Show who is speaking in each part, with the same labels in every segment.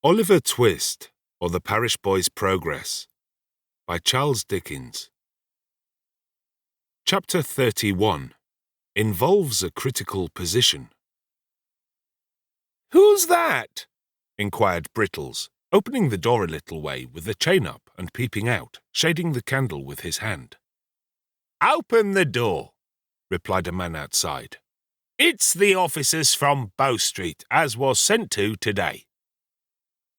Speaker 1: Oliver Twist, or The Parish Boy's Progress, by Charles Dickens. Chapter 31 involves a critical position. "Who's that?" inquired Brittles, opening the door a little way with the chain up and peeping out, shading the candle with his hand. "Open the door," replied a man outside. "It's the officers from Bow Street, as was sent to today."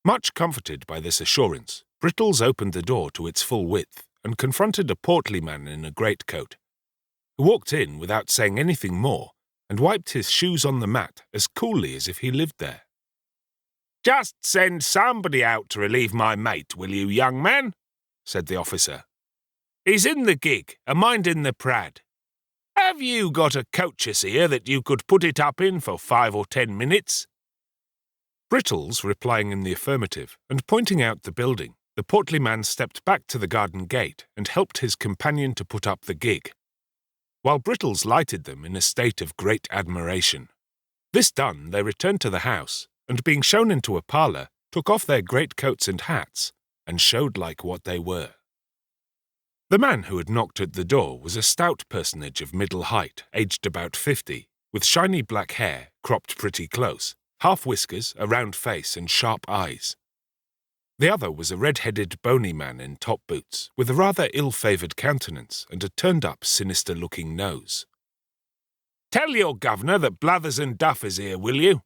Speaker 1: Much comforted by this assurance, Brittles opened the door to its full width and confronted a portly man in a greatcoat, who walked in without saying anything more and wiped his shoes on the mat as coolly as if he lived there. "Just send somebody out to relieve my mate, will you, young man?" said the officer. "He's in the gig, a-minding the prad. Have you got a coaches here that you could put it up in for 5 or 10 minutes? Brittles replying in the affirmative and pointing out the building, the portly man stepped back to the garden gate and helped his companion to put up the gig, while Brittles lighted them in a state of great admiration. This done, they returned to the house, and being shown into a parlour, took off their greatcoats and hats, and showed like what they were. The man who had knocked at the door was a stout personage of middle height, aged about 50, with shiny black hair, cropped pretty close, half-whiskers, a round face, and sharp eyes. The other was a red-headed, bony man in top boots, with a rather ill-favoured countenance and a turned-up, sinister-looking nose. "Tell your governor that Blathers and Duff is here, will you?"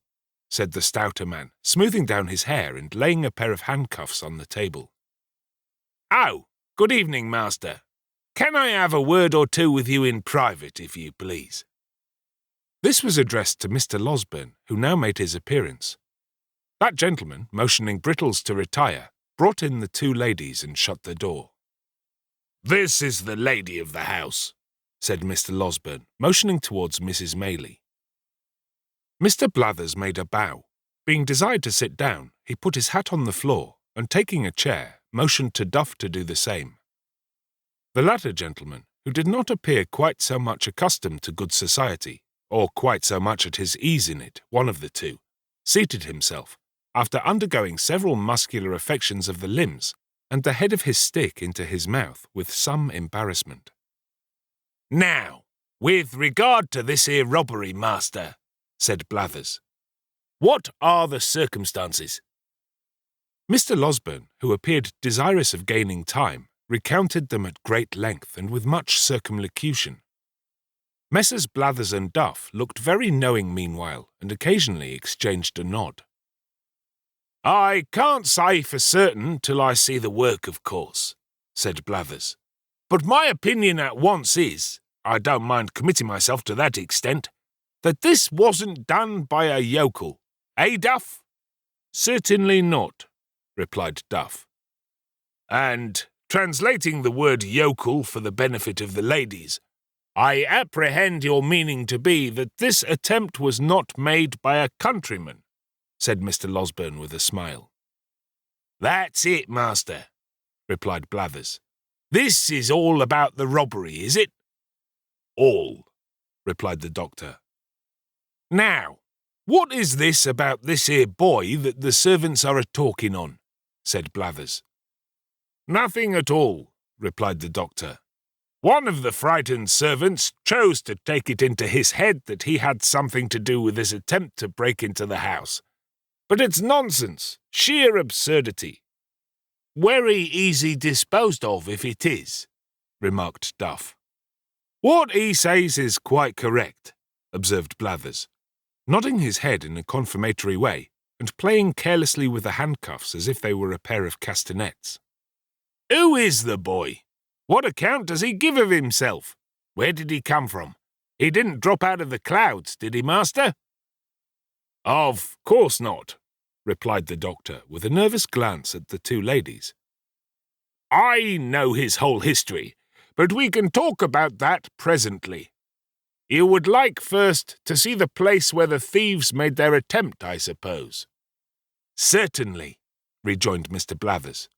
Speaker 1: said the stouter man, smoothing down his hair and laying a pair of handcuffs on the table. "Oh, good evening, master. Can I have a word or two with you in private, if you please?" This was addressed to Mr. Losberne, who now made his appearance. That gentleman, motioning Brittles to retire, brought in the two ladies and shut the door. "This is the lady of the house," said Mr. Losberne, motioning towards Mrs. Maylie. Mr. Blathers made a bow. Being desired to sit down, he put his hat on the floor, and taking a chair, motioned to Duff to do the same. The latter gentleman, who did not appear quite so much accustomed to good society, or quite so much at his ease in it, one of the two, seated himself, after undergoing several muscular affections of the limbs, and the head of his stick into his mouth with some embarrassment. "Now, with regard to this here robbery, master," said Blathers, "what are the circumstances?" Mr. Losberne, who appeared desirous of gaining time, recounted them at great length and with much circumlocution. Messrs. Blathers and Duff looked very knowing meanwhile, and occasionally exchanged a nod. "I can't say for certain till I see the work, of course," said Blathers. "But my opinion at once is, I don't mind committing myself to that extent, that this wasn't done by a yokel. Eh, Duff?" "Certainly not," replied Duff. "And, translating the word yokel for the benefit of the ladies, I apprehend your meaning to be that this attempt was not made by a countryman," said Mr. Losberne with a smile. "That's it, master," replied Blathers. "This is all about the robbery, is it?" "All," replied the doctor. "Now, what is this about this here boy that the servants are a-talking on?" said Blathers. "Nothing at all," replied the doctor. "One of the frightened servants chose to take it into his head that he had something to do with this attempt to break into the house. But it's nonsense, sheer absurdity." "Very easy disposed of if it is," remarked Duff. "What he says is quite correct," observed Blathers, nodding his head in a confirmatory way and playing carelessly with the handcuffs as if they were a pair of castanets. "Who is the boy? What account does he give of himself? Where did he come from? He didn't drop out of the clouds, did he, master?" "Of course not," replied the doctor, with a nervous glance at the two ladies. "I know his whole history, but we can talk about that presently. You would like first to see the place where the thieves made their attempt, I suppose?" "Certainly," rejoined Mr. Blathers.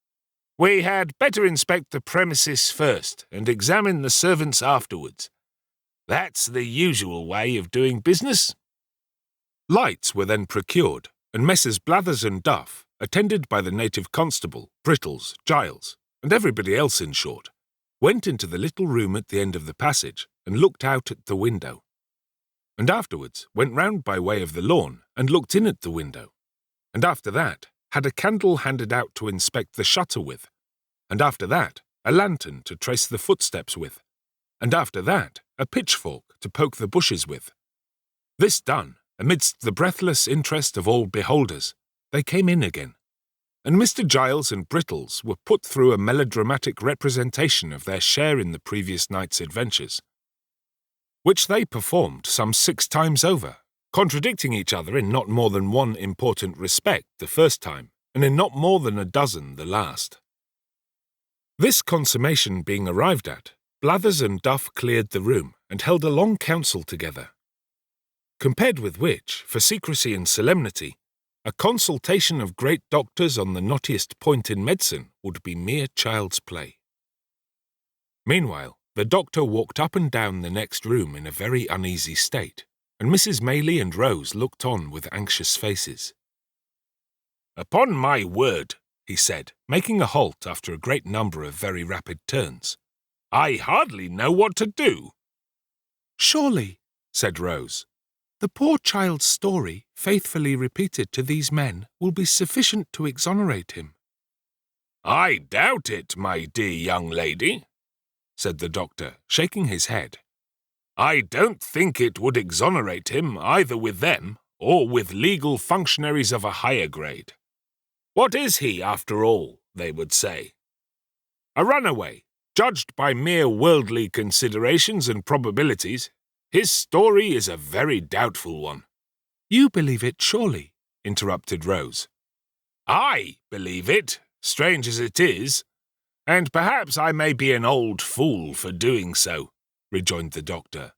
Speaker 1: "We had better inspect the premises first and examine the servants afterwards. That's the usual way of doing business." Lights were then procured, and Messrs. Blathers and Duff, attended by the native constable, Brittles, Giles, and everybody else in short, went into the little room at the end of the passage and looked out at the window, and afterwards went round by way of the lawn and looked in at the window, and after that had a candle handed out to inspect the shutter with, and after that a lantern to trace the footsteps with, and after that a pitchfork to poke the bushes with. This done, amidst the breathless interest of all beholders, they came in again, and Mr. Giles and Brittles were put through a melodramatic representation of their share in the previous night's adventures, which they performed some 6 times over, contradicting each other in not more than one important respect the first time, and in not more than a dozen the last. This consummation being arrived at, Blathers and Duff cleared the room and held a long council together, compared with which, for secrecy and solemnity, a consultation of great doctors on the knottiest point in medicine would be mere child's play. Meanwhile, the doctor walked up and down the next room in a very uneasy state, and Mrs. Maylie and Rose looked on with anxious faces. "Upon my word," he said, making a halt after a great number of very rapid turns, "I hardly know what to do."
Speaker 2: "Surely," said Rose, "the poor child's story, faithfully repeated to these men, will be sufficient to exonerate him."
Speaker 1: "I doubt it, my dear young lady," said the doctor, shaking his head. "I don't think it would exonerate him either with them or with legal functionaries of a higher grade. What is he, after all, they would say? A runaway, judged by mere worldly considerations and probabilities. His story is a very doubtful one."
Speaker 2: "You believe it, surely," interrupted Rose.
Speaker 1: "I believe it, strange as it is, and perhaps I may be an old fool for doing so," rejoined the doctor.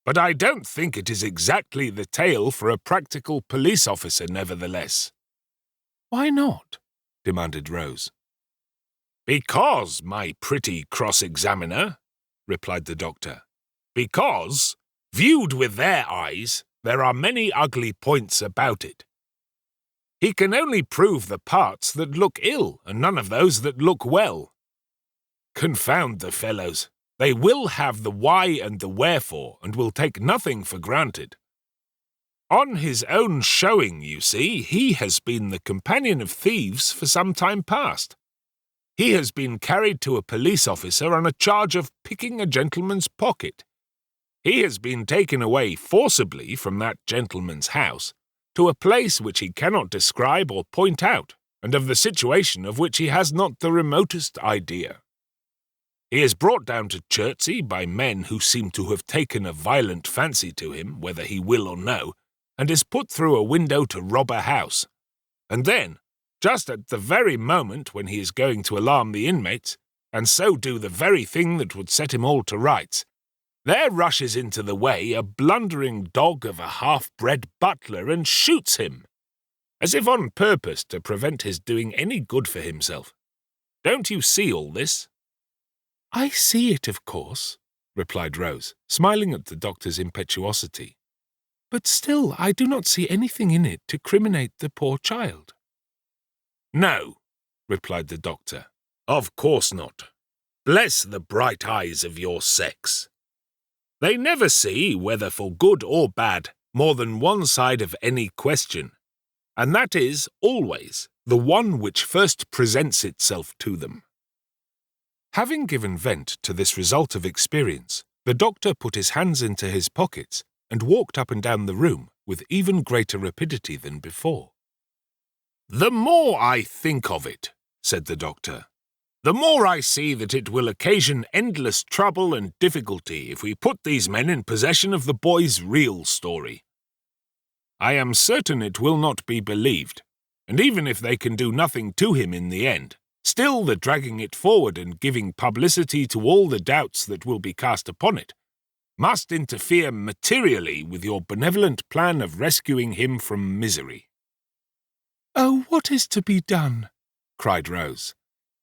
Speaker 1: "But I don't think it is exactly the tale for a practical police officer, nevertheless."
Speaker 2: "Why not?"
Speaker 1: demanded Rose. "Because, my pretty cross-examiner," replied the doctor, "because, viewed with their eyes, there are many ugly points about it. He can only prove the parts that look ill and none of those that look well. Confound the fellows! They will have the why and the wherefore, and will take nothing for granted. On his own showing, you see, he has been the companion of thieves for some time past. He has been carried to a police officer on a charge of picking a gentleman's pocket. He has been taken away forcibly from that gentleman's house to a place which he cannot describe or point out, and of the situation of which he has not the remotest idea. He is brought down to Chertsey by men who seem to have taken a violent fancy to him, whether he will or no, and is put through a window to rob a house. And then, just at the very moment when he is going to alarm the inmates, and so do the very thing that would set him all to rights, there rushes into the way a blundering dog of a half-bred butler and shoots him, as if on purpose to prevent his doing any good for himself. Don't you see all this?"
Speaker 2: "I see it, of course," replied Rose, smiling at the doctor's impetuosity. "But still I do not see anything in it to criminate the poor child."
Speaker 1: "No," replied the doctor, "of course not. Bless the bright eyes of your sex. They never see, whether for good or bad, more than one side of any question, and that is, always, the one which first presents itself to them." Having given vent to this result of experience, the doctor put his hands into his pockets and walked up and down the room with even greater rapidity than before. "The more I think of it," said the doctor, "the more I see that it will occasion endless trouble and difficulty if we put these men in possession of the boy's real story. I am certain it will not be believed, and even if they can do nothing to him in the end, still the dragging it forward and giving publicity to all the doubts that will be cast upon it must interfere materially with your benevolent plan of rescuing him from misery."
Speaker 2: "Oh, what is to be done?" cried Rose.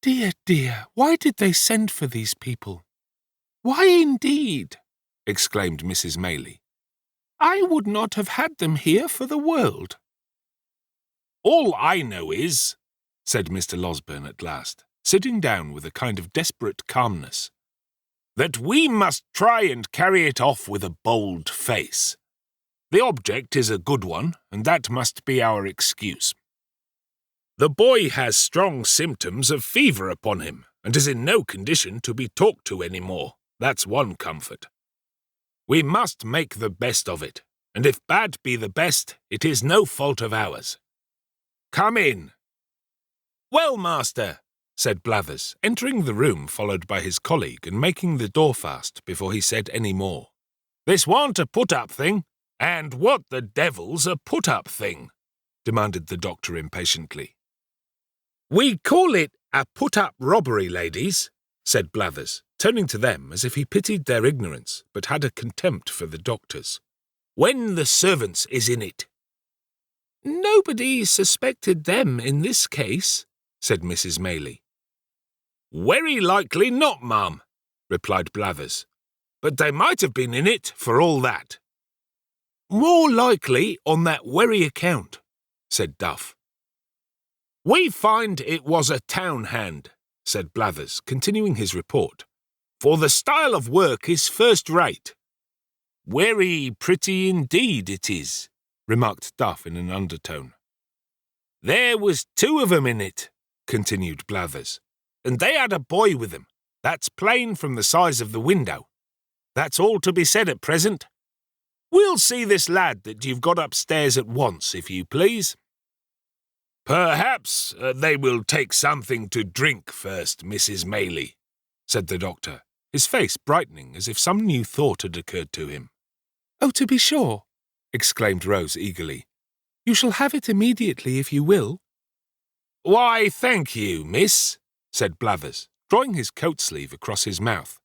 Speaker 2: "Dear, dear, why did they send for these people?" "Why, indeed?" exclaimed Mrs. Maylie. "I would not have had them here for the world."
Speaker 1: All I know is, said Mr. Losberne at last, sitting down with a kind of desperate calmness, that we must try and carry it off with a bold face. The object is a good one, and that must be our excuse. The boy has strong symptoms of fever upon him, and is in no condition to be talked to any more. That's one comfort. We must make the best of it, and if bad be the best, it is no fault of ours. Come in. Well, master, said Blathers, entering the room followed by his colleague and making the door fast before he said any more. This warn't a put-up thing. And what the devil's a put-up thing? Demanded the doctor impatiently. We call it a put-up robbery, ladies, said Blathers, turning to them as if he pitied their ignorance, but had a contempt for the doctors. When the servants is in it. Nobody suspected them in this case, said Mrs. Maylie. Very likely not, ma'am, replied Blathers, but they might have been in it for all that. More likely on that very account, said Duff. We find it was a town hand, said Blathers, continuing his report, for the style of work is first-rate. Very pretty indeed it is, remarked Duff in an undertone. There was 2 of 'em in it, continued Blathers, and they had a boy with them. That's plain from the size of the window. That's all to be said at present. We'll see this lad that you've got upstairs at once, if you please. Perhaps they will take something to drink first, Mrs. Maylie, said the doctor, his face brightening as if some new thought had occurred to him.
Speaker 2: Oh, to be sure, exclaimed Rose eagerly. You shall have it immediately if you will.
Speaker 1: Why, thank you, miss, said Blathers, drawing his coat sleeve across his mouth.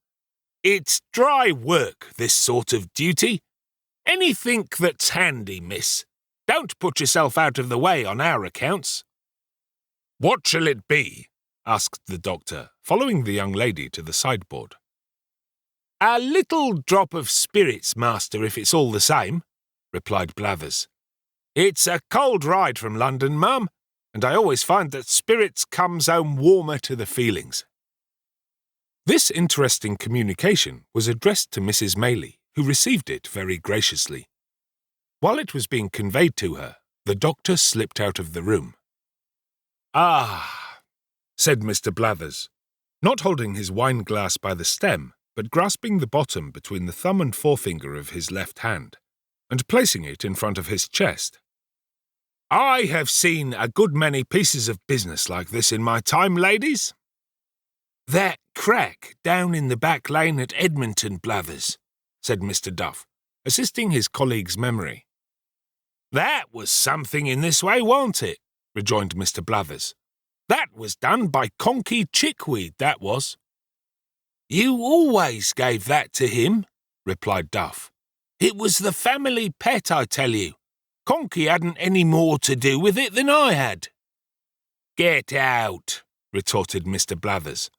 Speaker 1: It's dry work, this sort of duty. Anything that's handy, miss. Don't put yourself out of the way on our accounts. What shall it be? Asked the doctor, following the young lady to the sideboard. A little drop of spirits, master, if it's all the same, replied Blathers. It's a cold ride from London, ma'am, and I always find that spirits comes home warmer to the feelings.
Speaker 2: This interesting communication was addressed to Mrs. Maylie, who received it very graciously. While it was being conveyed to her, the doctor slipped out of the room.
Speaker 1: Ah, said Mr. Blathers, not holding his wine-glass by the stem, but grasping the bottom between the thumb and forefinger of his left hand, and placing it in front of his chest. I have seen a good many pieces of business like this in my time, ladies. That crack down in the back lane at Edmonton, Blathers, said Mr. Duff, assisting his colleague's memory. That was something in this way, wasn't it? Rejoined Mr. Blathers. That was done by Conky Chickweed, that was. You always gave that to him, replied Duff. It was the family pet, I tell you. Conky hadn't any more to do with it than I had. Get out, retorted Mr. Blathers.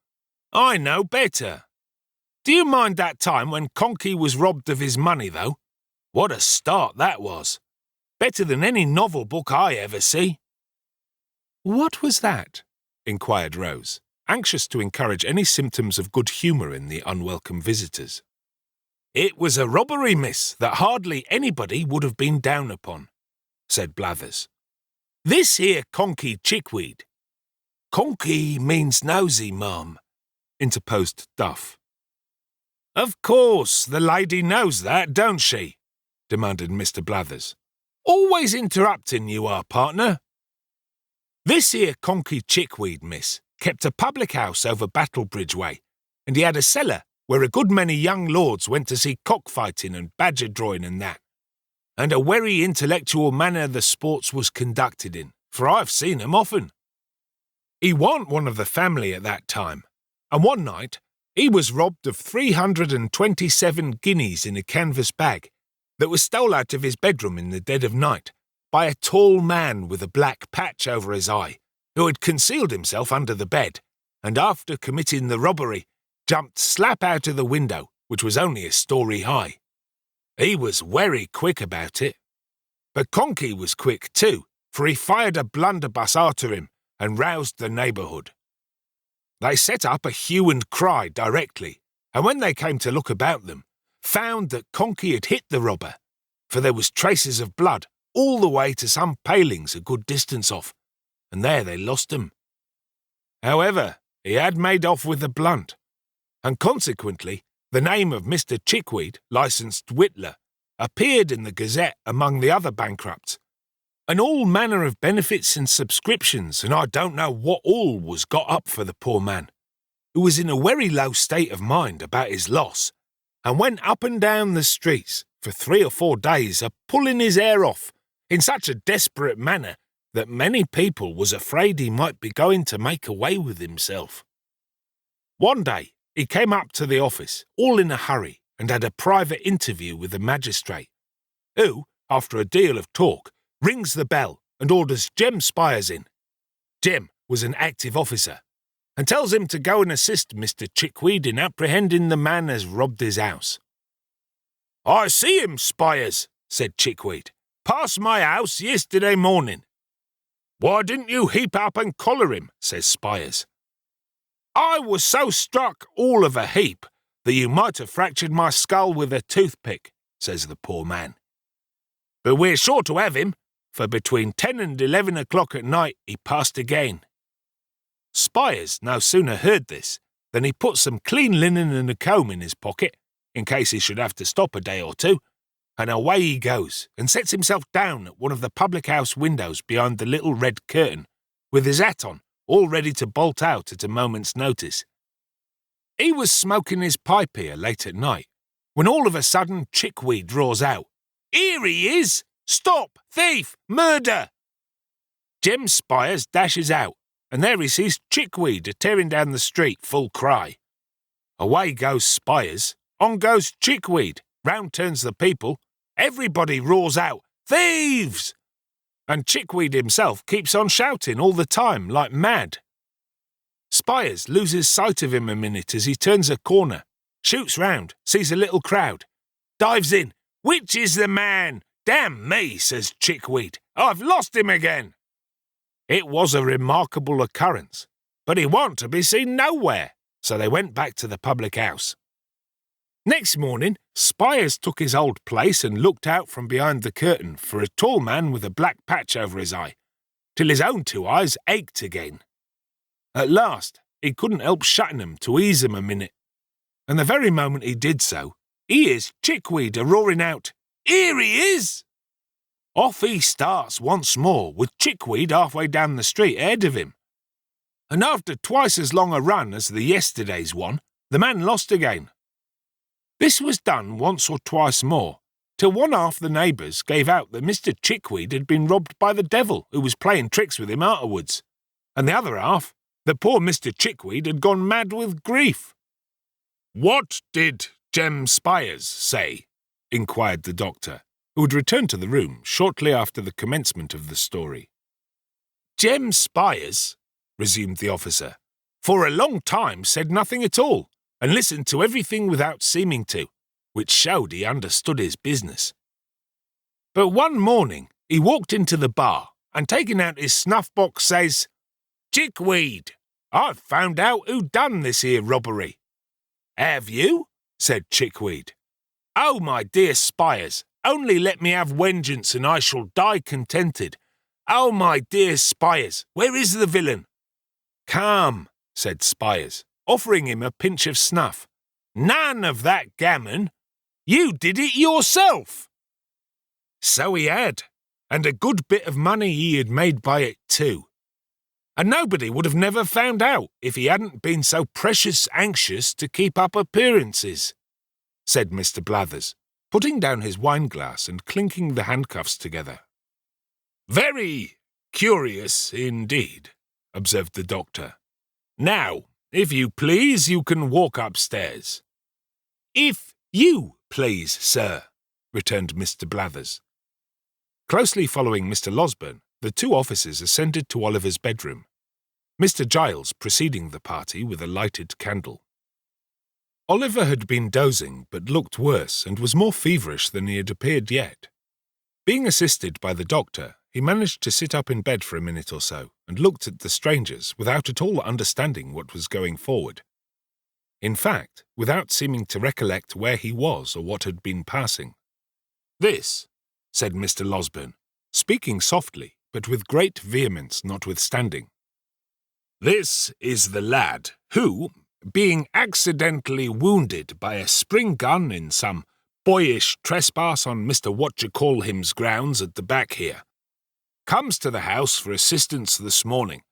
Speaker 1: I know better. Do you mind that time when Conky was robbed of his money, though? What a start that was. Better than any novel book I ever see.
Speaker 2: What was that? Inquired Rose, anxious to encourage any symptoms of good humour in the unwelcome visitors.
Speaker 1: It was a robbery, miss, that hardly anybody would have been down upon, said Blathers. This here Conky Chickweed. Conky means nosy, ma'am, interposed Duff. Of course, the lady knows that, don't she? Demanded Mr. Blathers. Always interrupting you are, partner. This here Conky Chickweed, miss, kept a public house over Battlebridge way, and he had a cellar where a good many young lords went to see cockfighting and badger drawing and that, and a very intellectual manner the sports was conducted in, for I've seen 'em often. He warn't one of the family at that time, and one night he was robbed of 327 guineas in a canvas bag that was stole out of his bedroom in the dead of night by a tall man with a black patch over his eye, who had concealed himself under the bed, and after committing the robbery, jumped slap out of the window, which was only a story high. He was very quick about it. But Conky was quick too, for he fired a blunderbuss after him and roused the neighbourhood. They set up a hue and cry directly, and when they came to look about them, found that Conky had hit the robber, for there was traces of blood all the way to some palings a good distance off, and there they lost him. However, he had made off with the blunt, and consequently the name of Mr. Chickweed, licensed whittler, appeared in the Gazette among the other bankrupts, and all manner of benefits and subscriptions, and I don't know what all was got up for the poor man, who was in a very low state of mind about his loss, and went up and down the streets for 3 or 4 days a-pulling his hair off in such a desperate manner that many people was afraid he might be going to make away with himself. One day he came up to the office, all in a hurry, and had a private interview with the magistrate, who, after a deal of talk, rings the bell and orders Jem Spires in. Jem was an active officer, and tells him to go and assist Mr. Chickweed in apprehending the man as robbed his house. "I see him, Spires," said Chickweed. "Past my house yesterday morning." "Why didn't you heap up and collar him?" says Spires. "I was so struck all of a heap that you might have fractured my skull with a toothpick," says the poor man. "But we're sure to have him, for between 10 and 11 o'clock at night he passed again." Spires no sooner heard this than he put some clean linen and a comb in his pocket, in case he should have to stop a day or two, and away he goes and sets himself down at one of the public-house windows behind the little red curtain, with his hat on, all ready to bolt out at a moment's notice. He was smoking his pipe here late at night, when all of a sudden Chickweed roars out, "Here he is! Stop! Thief! Murder!" Jem Spires dashes out, and there he sees Chickweed a-tearing down the street full cry. Away goes Spires, on goes Chickweed, round turns the people, everybody roars out, "Thieves!" And Chickweed himself keeps on shouting all the time like mad. Spires loses sight of him a minute as he turns a corner, shoots round, sees a little crowd, dives in. "Which is the man? Damn me," says Chickweed, "I've lost him again." It was a remarkable occurrence, but he wasn't to be seen nowhere, so they went back to the public house. Next morning, Spires took his old place and looked out from behind the curtain for a tall man with a black patch over his eye, till his own 2 eyes ached again. At last, he couldn't help shutting 'em to ease 'em a minute, and the very moment he did so, he hears Chickweed a-roaring out, "Here he is!" Off he starts once more, with Chickweed halfway down the street ahead of him. And after twice as long a run as the yesterday's one, the man lost again. This was done once or twice more, till one half the neighbours gave out that Mr. Chickweed had been robbed by the devil who was playing tricks with him afterwards, and the other half that poor Mr. Chickweed had gone mad with grief. "What did Jem Spires say?" inquired the doctor, who had returned to the room shortly after the commencement of the story. "Jem Spires," resumed the officer, "for a long time said nothing at all, and listened to everything without seeming to, which showed he understood his business. But one morning he walked into the bar, and taking out his snuff-box says, 'Chickweed, I've found out who done this here robbery.' 'Have you?' said Chickweed. 'Oh, my dear Spires, only let me have vengeance and I shall die contented. Oh, my dear Spires, where is the villain?' 'Come,' said Spires, offering him a pinch of snuff. 'None of that gammon. You did it yourself.' So he had, and a good bit of money he had made by it too. And nobody would have never found out if he hadn't been so precious anxious to keep up appearances," said Mr. Blathers, putting down his wine-glass and clinking the handcuffs together. "Very curious indeed," observed the doctor. "Now, if you please, you can walk upstairs." "If you please, sir," returned Mr. Blathers. Closely following Mr. Losberne, the 2 officers ascended to Oliver's bedroom, Mr. Giles preceding the party with a lighted candle. Oliver had been dozing, but looked worse and was more feverish than he had appeared yet. Being assisted by the doctor,
Speaker 2: he managed to sit up in bed for a minute or so and looked at the strangers without at all understanding what was going forward. In fact, without seeming to recollect where he was or what had been passing. "This," said Mr. Losberne, speaking softly, but with great vehemence notwithstanding. "This is the lad who, being accidentally wounded by a spring gun in some boyish trespass on Mr. What-you-call-him's grounds at the back here, comes to the house for assistance this morning,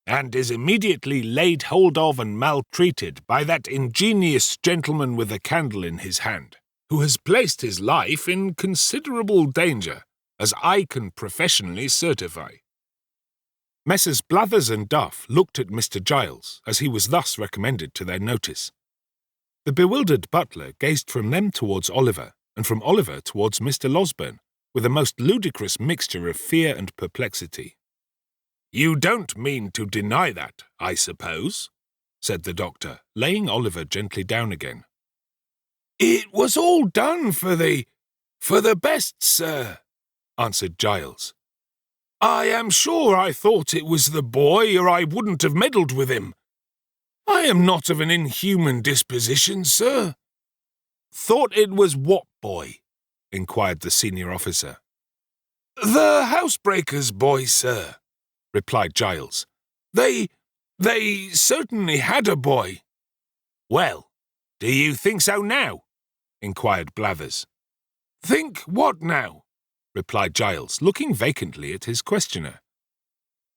Speaker 2: and is immediately laid hold of and maltreated by that ingenious gentleman with a candle in his hand, who has placed his life in considerable danger, as I can professionally certify." Messrs. Blathers and Duff looked at Mr. Giles as he was thus recommended to their notice. The bewildered butler gazed from them towards Oliver, and from Oliver towards Mr. Losberne, with a most ludicrous mixture of fear and perplexity. "You don't mean to deny that, I suppose?" said the doctor, laying Oliver gently down again. "It was all done for the best, sir," answered Giles. "I am sure I thought it was the boy, or I wouldn't have meddled with him. I am not of an inhuman disposition, sir." "Thought it was what boy?" inquired the senior officer. "The housebreaker's boy, sir," replied Giles. They certainly had a boy." "Well, do you think so now?" inquired Blathers. "Think what now?" replied Giles, looking vacantly at his questioner.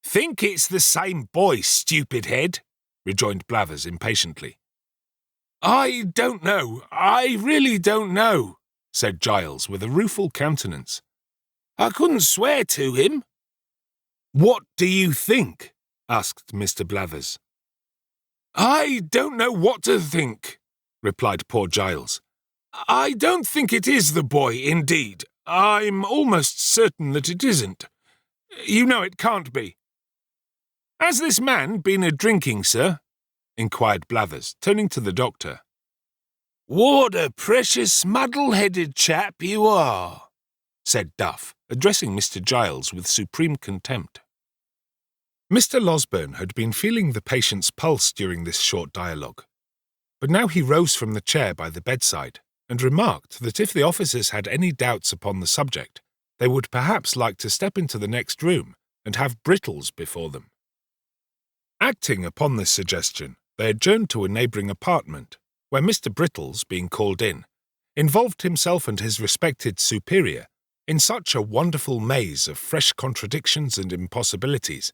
Speaker 2: "Think it's the same boy, stupid head," rejoined Blathers impatiently. "I don't know. I really don't know," said Giles with a rueful countenance. "I couldn't swear to him." "What do you think?" asked Mr. Blathers. "I don't know what to think," replied poor Giles. "I don't think it is the boy, indeed. I'm almost certain that it isn't. You know it can't be." "Has this man been a-drinking, sir?" inquired Blathers, turning to the doctor. "What a precious muddle-headed chap you are," said Duff, addressing Mr. Giles with supreme contempt. Mr. Losberne had been feeling the patient's pulse during this short dialogue, but now he rose from the chair by the bedside and remarked that if the officers had any doubts upon the subject, they would perhaps like to step into the next room and have Brittles before them. Acting upon this suggestion, they adjourned to a neighbouring apartment, where Mr. Brittles, being called in, involved himself and his respected superior in such a wonderful maze of fresh contradictions and impossibilities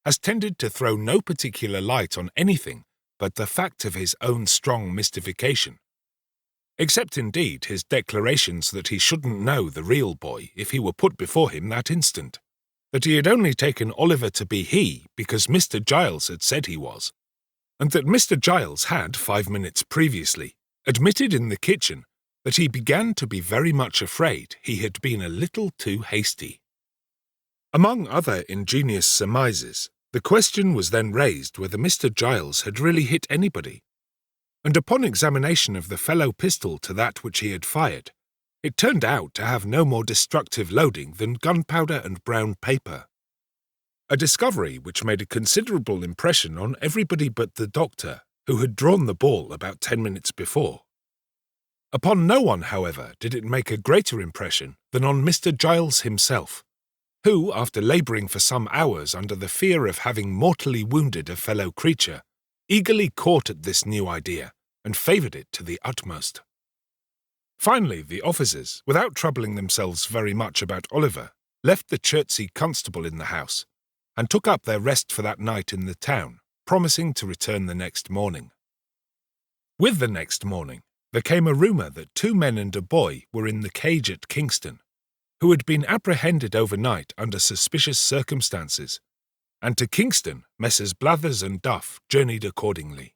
Speaker 2: as tended to throw no particular light on anything but the fact of his own strong mystification, except indeed his declarations that he shouldn't know the real boy if he were put before him that instant, that he had only taken Oliver to be he because Mr. Giles had said he was, and that Mr. Giles had, 5 minutes previously, admitted in the kitchen that he began to be very much afraid he had been a little too hasty. Among other ingenious surmises, the question was then raised whether Mr. Giles had really hit anybody, and upon examination of the fellow pistol to that which he had fired, it turned out to have no more destructive loading than gunpowder and brown paper. A discovery which made a considerable impression on everybody but the doctor, who had drawn the ball about 10 minutes before. Upon no one, however, did it make a greater impression than on Mr. Giles himself, who, after labouring for some hours under the fear of having mortally wounded a fellow creature, eagerly caught at this new idea and favoured it to the utmost. Finally, the officers, without troubling themselves very much about Oliver, left the Chertsey constable in the house, and took up their rest for that night in the town, promising to return the next morning. With the next morning, there came a rumour that 2 men and a boy were in the cage at Kingston, who had been apprehended overnight under suspicious circumstances, and to Kingston Messrs. Blathers and Duff journeyed accordingly.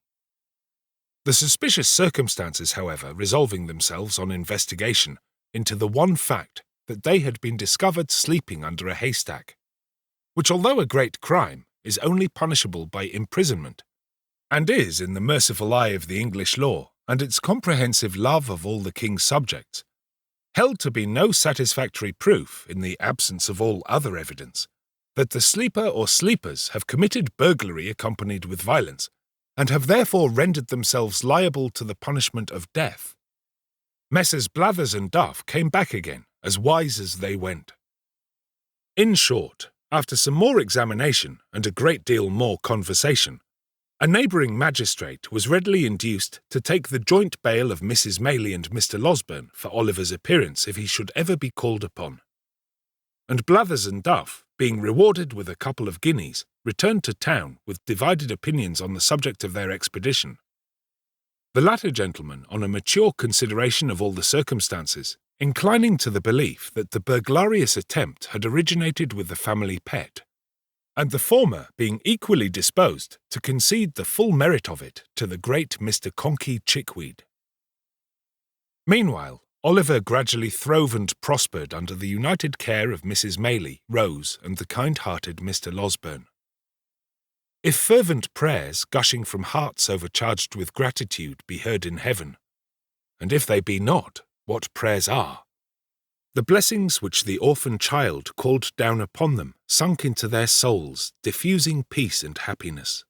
Speaker 2: The suspicious circumstances, however, resolving themselves on investigation into the one fact that they had been discovered sleeping under a haystack, which, although a great crime, is only punishable by imprisonment, and is, in the merciful eye of the English law and its comprehensive love of all the king's subjects, held to be no satisfactory proof, in the absence of all other evidence, that the sleeper or sleepers have committed burglary accompanied with violence, and have therefore rendered themselves liable to the punishment of death. Messrs. Blathers and Duff came back again, as wise as they went. In short, after some more examination and a great deal more conversation, a neighbouring magistrate was readily induced to take the joint bail of Mrs. Maylie and Mr. Losberne for Oliver's appearance if he should ever be called upon. And Blathers and Duff, being rewarded with a couple of guineas, returned to town with divided opinions on the subject of their expedition. The latter gentleman, on a mature consideration of all the circumstances, inclining to the belief that the burglarious attempt had originated with the family pet, and the former being equally disposed to concede the full merit of it to the great Mr. Conkey Chickweed. Meanwhile, Oliver gradually throve and prospered under the united care of Mrs. Maylie, Rose, and the kind-hearted Mr. Losberne. If fervent prayers gushing from hearts overcharged with gratitude be heard in heaven, and if they be not, what prayers are? The blessings which the orphan child called down upon them sunk into their souls, diffusing peace and happiness.